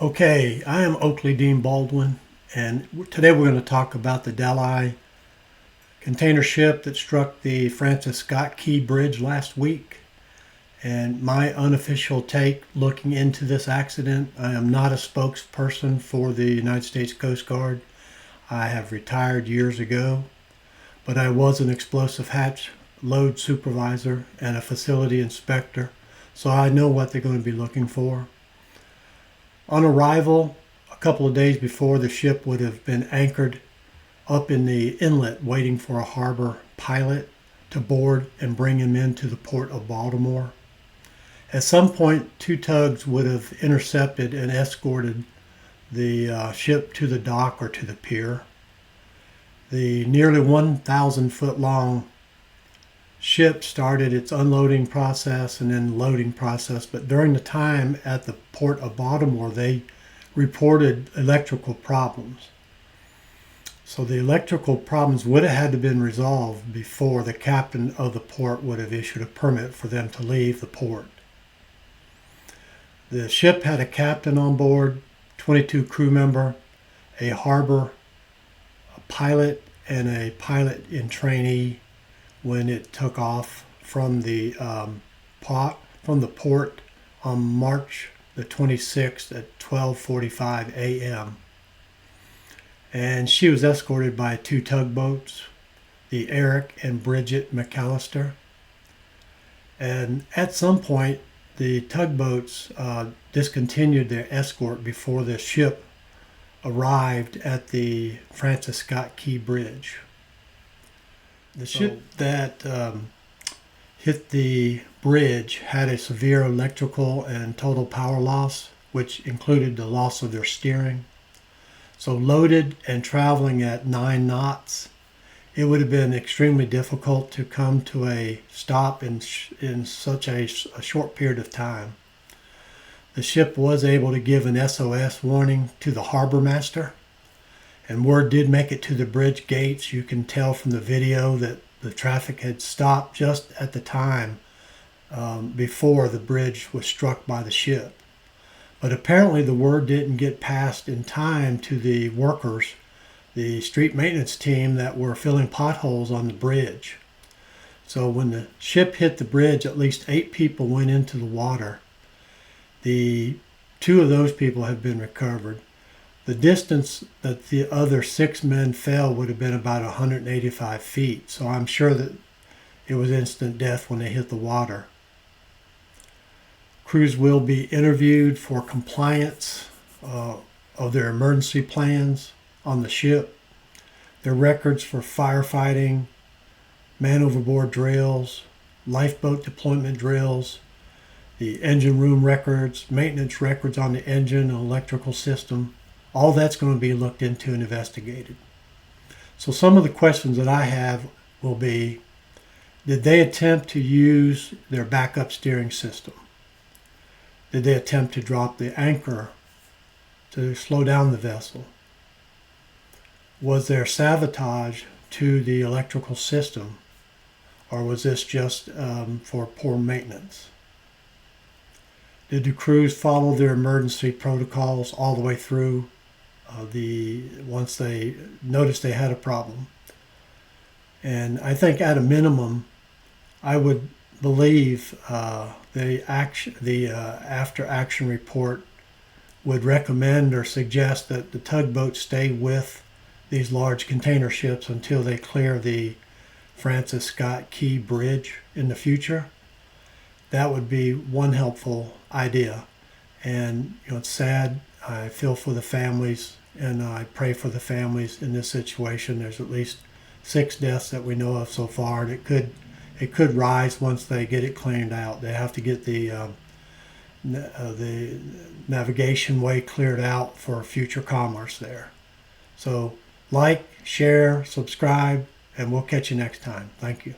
Okay, I am Oakley Dean Baldwin, and today we're going to talk about the Dali container ship that struck the Francis Scott Key Bridge last week. And my unofficial take looking into this accident. I am not a spokesperson for the United States Coast Guard. I have retired years ago, but I was an explosive hatch load supervisor and a facility inspector, so I know what they're going to be looking for. On arrival, a couple of days before, the ship would have been anchored up in the inlet waiting for a harbor pilot to board and bring him into the port of Baltimore. At some point, two tugs would have intercepted and escorted the ship to the dock or to the pier. The nearly 1,000 foot long ship started its unloading process and then loading process, but during the time at the port of Baltimore, they reported electrical problems. So the electrical problems would have had to been resolved before the captain of the port would have issued a permit for them to leave the port. The ship had a captain on board, 22 crew member, a harbor a pilot, and a pilot in trainee when it took off from the port on March the 26th at 12:45 a.m. And she was escorted by two tugboats, the Eric and Bridget McAllister. And at some point, the tugboats discontinued their escort before the ship arrived at the Francis Scott Key Bridge. The ship that hit the bridge had a severe electrical and total power loss, which included the loss of their steering. So loaded and traveling at 9 knots, it would have been extremely difficult to come to a stop in such a short period of time. The ship was able to give an SOS warning to the harbor master, and word did make it to the bridge gates. You can tell from the video that the traffic had stopped just at the time before the bridge was struck by the ship. But apparently the word didn't get passed in time to the workers, the street maintenance team that were filling potholes on the bridge. So when the ship hit the bridge, at least 8 people went into the water. Two of those people have been recovered. The distance that the other 6 men fell would have been about 185 feet. So I'm sure that it was instant death when they hit the water. Crews will be interviewed for compliance of their emergency plans on the ship, their records for firefighting, man overboard drills, lifeboat deployment drills, the engine room records, maintenance records on the engine and electrical system. All that's going to be looked into and investigated. So some of the questions that I have will be, did they attempt to use their backup steering system? Did they attempt to drop the anchor to slow down the vessel? Was there sabotage to the electrical system, or was this just for poor maintenance? Did the crews follow their emergency protocols all the way through once they noticed they had a problem? And I think at a minimum, I would believe the after action report would recommend or suggest that the tugboat stay with these large container ships until they clear the Francis Scott Key Bridge in the future. That would be one helpful idea. And it's sad. I feel for the families and I pray for the families in this situation. There's at least 6 deaths that we know of so far, and it could rise once they get it cleaned out. They have to get the navigation way cleared out for future commerce there. So like, share, subscribe, and we'll catch you next time. Thank you.